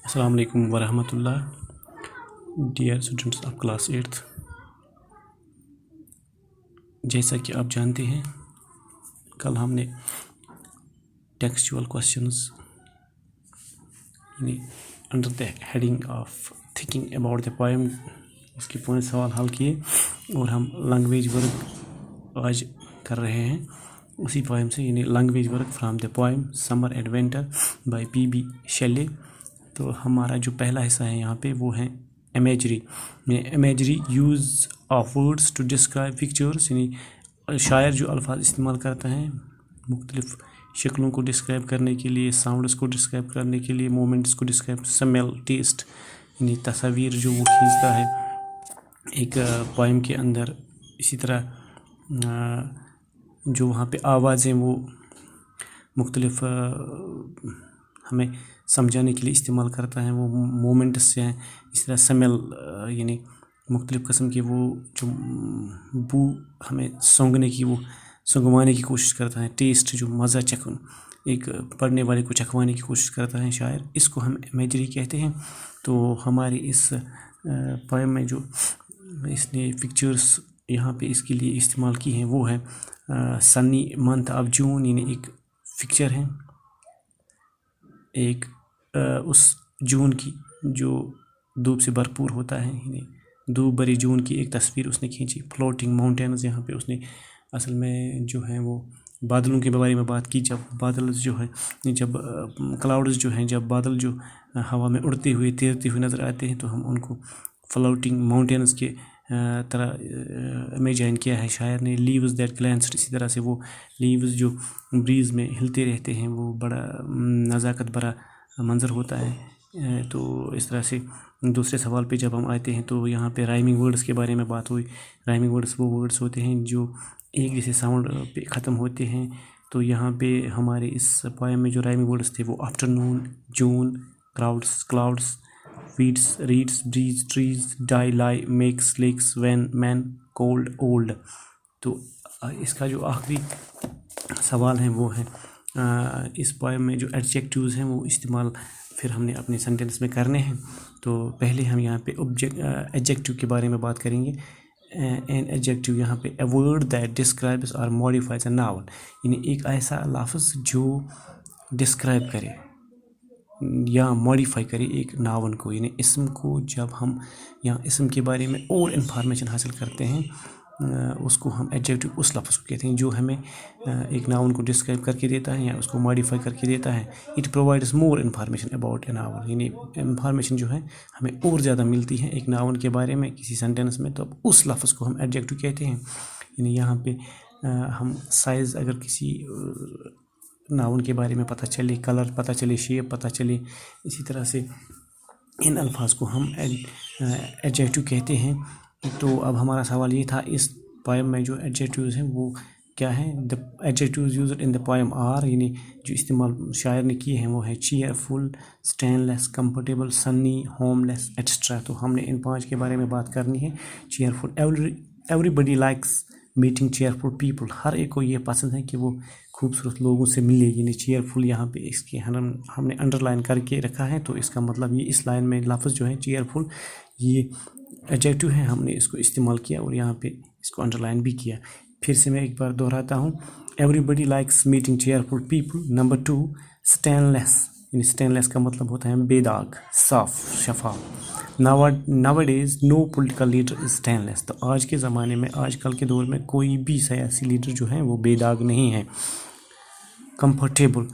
السلام علیکم ورحمۃ اللہ dear students of class 8th، جیسا کہ آپ جانتے ہیں کل ہم نے ٹیکسچول کوشچنز یعنی under the heading of thinking about the poem اس کے 5 سوال حل کیے، اور ہم لینگویج ورک آج کر رہے ہیں اسی پوئم سے، یعنی language work from the poem summer and winter by P Shelley. تو ہمارا جو پہلا حصہ ہے یہاں پہ وہ ہے imagery, imagery use of words to describe pictures, یعنی شاعر جو الفاظ استعمال کرتا ہے مختلف شکلوں کو ڈسکرائب کرنے کے لیے، ساؤنڈس کو ڈسکرائب کرنے کے لیے، مومنٹس کو ڈسکرائب، سمیل، ٹیسٹ، یعنی تصاویر جو وہ کھینچتا ہے ایک پوئم کے اندر۔ اسی طرح جو وہاں پہ آوازیں وہ مختلف ہمیں سمجھانے کے لیے استعمال کرتا ہے، وہ مومنٹس سے ہیں۔ اس طرح سمیل یعنی مختلف قسم کے وہ جو بو ہمیں سونگوانے کی کوشش کرتا ہے۔ ٹیسٹ جو مزہ ایک پڑھنے والے کو چکھوانے کی کوشش کرتا ہے شاعر، اس کو ہم امیجری کہتے ہیں۔ تو ہماری اس پوئم میں جو اس نے پکچرس یہاں پہ اس کے لیے استعمال کی ہیں وہ ہے سنی منتھ آف جون، یعنی ایک پکچر ہے ایک اس جون کی جو دھوپ سے بھرپور ہوتا ہے، یعنی دھوپ بھری جون کی ایک تصویر اس نے کھینچی۔ فلوٹنگ ماؤنٹینز، یہاں پہ اس نے اصل میں جو ہے وہ بادلوں کے بارے میں بات کی، جب بادل جو ہے جب کلاؤڈز جو ہیں، جب بادل جو ہوا میں اڑتے ہوئے تیرتے ہوئے نظر آتے ہیں تو ہم ان کو فلوٹنگ ماؤنٹینز کے طرح امیجائن کیا ہے شاعر نے۔ لیوز دیٹ گلینسڈ، اسی طرح سے وہ لیوز جو بریز میں ہلتے رہتے ہیں، وہ بڑا نزاکت بھرا منظر ہوتا ہے۔ تو اس طرح سے دوسرے سوال پہ جب ہم آتے ہیں تو یہاں پہ رائمنگ ورڈز کے بارے میں بات ہوئی۔ رائمنگ ورڈز وہ ورڈز ہوتے ہیں جو ایک جیسے ساؤنڈ پہ ختم ہوتے ہیں۔ تو یہاں پہ ہمارے اس پوئم میں جو رائمنگ ورڈز تھے وہ آفٹرنون، جون، کلاؤڈس، ویڈس، ریڈس، بریز، ٹریز، ڈائی، لائی، Max, leaks, when, main, cold, old. تو اس کا جو آخری سوال ہے وہ ہے اس پوئم میں جو ایڈجیکٹیوز ہیں وہ استعمال پھر ہم نے اپنے سینٹینس میں کرنے ہیں۔ تو پہلے ہم یہاں پہ ایڈجیکٹیو کے بارے میں بات کریں گے۔ این ایڈجیکٹیو یہاں پہ اے ورڈ دیٹ ڈسکرائبس اور ماڈیفائز اے ناؤن، یعنی ایک ایسا لفظ جو ڈسکرائب کرے یا ماڈیفائی کرے ایک ناون کو، یعنی اسم کو۔ جب ہم یا اسم کے بارے میں اور انفارمیشن حاصل کرتے ہیں اس کو ہم ایڈجیکٹیو اس لفظ کو کہتے ہیں جو ہمیں ایک ناون کو ڈسکرائب کر کے دیتا ہے یا اس کو ماڈیفائی کر کے دیتا ہے۔ It provides more information about a noun, یعنی انفارمیشن جو ہے ہمیں اور زیادہ ملتی ہے ایک ناون کے بارے میں کسی سینٹینس میں، تو اب اس لفظ کو ہم ایڈجیکٹیو کہتے ہیں۔ یعنی یہاں پہ ہم سائز اگر کسی ناون کے بارے میں پتہ چلے، کلر پتہ چلے، شیپ پتہ چلے، اسی طرح سے ان الفاظ کو ہم ایڈجیکٹیو کہتے ہیں۔ تو اب ہمارا سوال یہ تھا اس پوئم میں جو ایڈجیکٹیوز ہیں وہ کیا ہیں؟ The adjectives used in the poem are, یعنی جو استعمال شاعر نے کیے ہیں وہ ہے cheerful, stainless, comfortable, sunny, homeless, etcetera. تو ہم نے ان 5 کے بارے میں بات کرنی ہے۔ چیئر فل، ایوری بڈی لائکس میٹنگ چیئر فل پیپل، ہر ایک کو یہ پسند ہے کہ وہ خوبصورت لوگوں سے ملے، یعنی چیئر فل یہاں پہ اس کے ہم نے انڈر لائن کر کے رکھا ہے۔ تو اس کا مطلب یہ اس لائن میں لفظ جو ہے چیئر فل یہ ایڈجیکٹیو ہے، ہم نے اس کو استعمال کیا اور یہاں پہ اس کو انڈر لائن بھی کیا۔ پھر سے میں ایک بار دہراتا ہوں، ایوری بڈی لائکس میٹنگ چیئر فل پیپل۔ نمبر 2، اسٹین لیس، یعنی اسٹین لیس کا مطلب ہوتا ہے بے داغ، صاف، شفاف۔ Nowadays no political leader is stainless, تو آج کے زمانے میں، آج کل کے دور میں کوئی بھی سیاسی لیڈر جو ہیں وہ بے داغ نہیں ہے۔ کمفرٹیبل،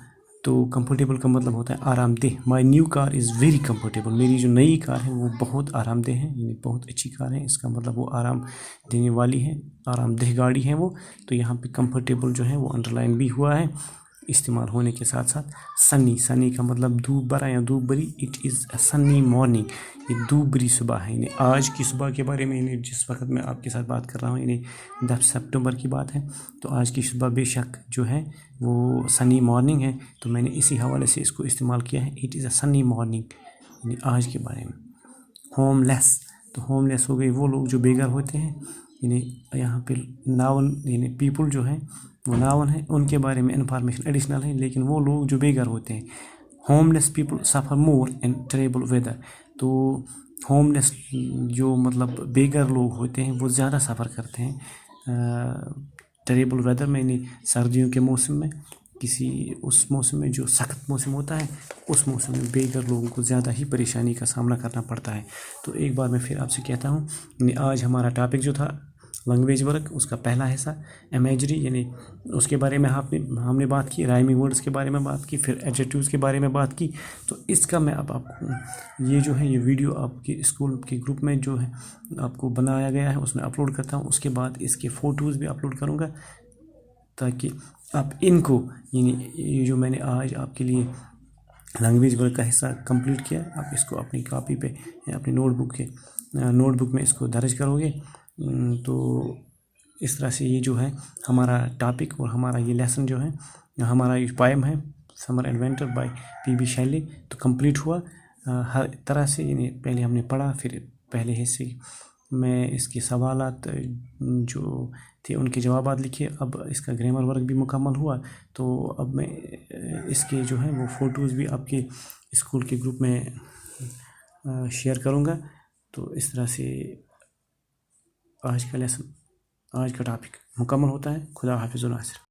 تو کمفرٹیبل کا مطلب ہوتا ہے آرام دہ۔ My new car is very comfortable, میری جو نئی کار ہے وہ بہت آرام دہ ہے، یعنی بہت اچھی کار ہے، اس کا مطلب وہ آرام دینے والی ہے، آرام دہ گاڑی ہے وہ۔ تو یہاں پہ کمفرٹیبل جو ہے وہ انڈر لائن بھی ہوا ہے استعمال ہونے کے ساتھ ساتھ۔ سنی، سنی کا مطلب دھوپ بھرا یا دھوپ بھری۔ It is a Sunni morning, یہ دھوپ بھری صبح ہے، یعنی آج کی صبح کے بارے میں، یعنی جس وقت میں آپ کے ساتھ بات کر رہا ہوں، یعنی 10 سپٹمبر کی بات ہے۔ تو آج کی صبح بے شک جو ہے وہ سنی مارننگ ہے، تو میں نے اسی حوالے سے اس کو استعمال کیا ہے، it is a Sunni morning, یعنی آج کے بارے میں۔ ہوم لیس، تو ہوم لیس ہو گئی وہ لوگ جو بے گھر ہوتے ہیں، یعنی یہاں پہ ناون یعنی پیپل جو ہیں وہ ناون ہے، ان کے بارے میں انفارمیشن ایڈیشنل ہے، لیکن وہ لوگ جو بے گھر ہوتے ہیں ہوملیس پیپل سفر مور ان ٹریبل ویدر. تو ہوملیس جو مطلب بے گھر لوگ ہوتے ہیں وہ زیادہ سفر کرتے ہیں ٹریبل ویدر میں، یعنی سردیوں کے موسم میں. اس موسم میں جو سخت موسم ہوتا ہے اس موسم میں بے گھر لوگوں کو زیادہ ہی پریشانی کا سامنا کرنا پڑتا ہے. تو ایک بار میں پھر آپ سے کہتا ہوں، یعنی آج ہمارا ٹاپک جو تھا لینگویج ورک، اس کا پہلا حصہ امیجری، یعنی اس کے بارے میں ہم نے بات کی، رائمنگ ورڈز کے بارے میں بات کی، پھر ایڈجیکٹیوز کے بارے میں بات کی. تو اس کا میں اب آپ کو یہ جو ہے یہ ویڈیو آپ کے اسکول کے گروپ میں جو ہے آپ کو بنایا گیا ہے اس میں اپلوڈ کرتا ہوں. اس کے بعد اس کے فوٹوز بھی اپلوڈ کروں گا تاکہ آپ ان کو، یعنی یہ جو میں نے آج آپ کے لیے لینگویج ورک کا حصہ کمپلیٹ کیا، آپ اس کو اپنی کاپی پہ یا اپنی نوٹ بک میں اس کو درج کرو گے. تو اس طرح سے یہ جو ہے ہمارا ٹاپک اور ہمارا یہ لیسن جو ہے، ہمارا یہ پوئم ہے summer and winter by P Shelley, تو کمپلیٹ ہوا ہر طرح سے. یعنی پہلے ہم نے پڑھا، پھر پہلے حصے میں اس کے سوالات جو تھے ان کے جوابات لکھے. اب اس کا گرامر ورک بھی مکمل ہوا. تو اب میں اس کے جو ہیں وہ فوٹوز بھی آپ کے اسکول کے گروپ میں شیئر کروں گا. تو اس طرح سے آج کا لیسن، آج کا ٹاپک مکمل ہوتا ہے. خدا حافظ و ناصر.